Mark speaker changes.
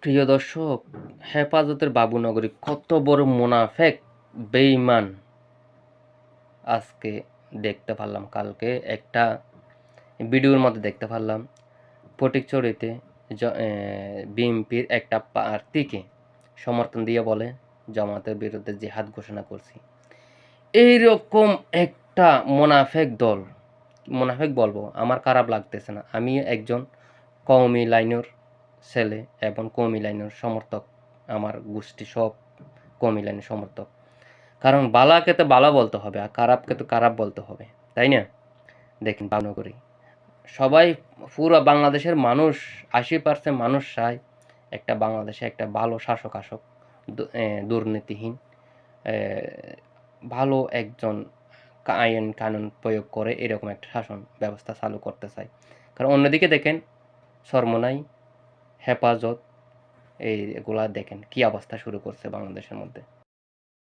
Speaker 1: প্রিয় দর্শক, হেফাজতের বাবুনগরী কত বড় মুনাফেক, বেঈমান আজকে দেখতে পারলাম। কালকে একটা ভিডিওর মধ্যে দেখতে পারলাম ফটিকছড়িতে বিএনপির একটা প্রার্থীকে সমর্থন দিয়ে বলে জামাতের বিরুদ্ধে জিহাদ ঘোষণা করছি। এইরকম একটা মুনাফেক দল, মুনাফেক বলবো, আমার খারাপ লাগতেছে না। আমি একজন কওমি লাইনের ছেলে এবং কওমি লাইনের সমর্থক। আমার গোষ্ঠী সব কওমি লাইনের সমর্থক। কারণ বালাকে তো বালা বলতে হবে আর খারাপকে তো খারাপ বলতে হবে, তাই না? দেখেন বাবুনগরী সবাই, পুরো বাংলাদেশের মানুষ ৮০% মানুষ চায় একটা বাংলাদেশে একটা ভালো শাসক আসুক, দুর্নীতিহীন, ভালো একজন আইন কানুন প্রয়োগ করে এরকম একটা শাসন ব্যবস্থা চালু করতে চায়। কারণ অন্যদিকে দেখেন চরমোনাই, হেফাজত, এইগুলা দেখেন কি অবস্থা শুরু করছে বাংলাদেশের মধ্যে।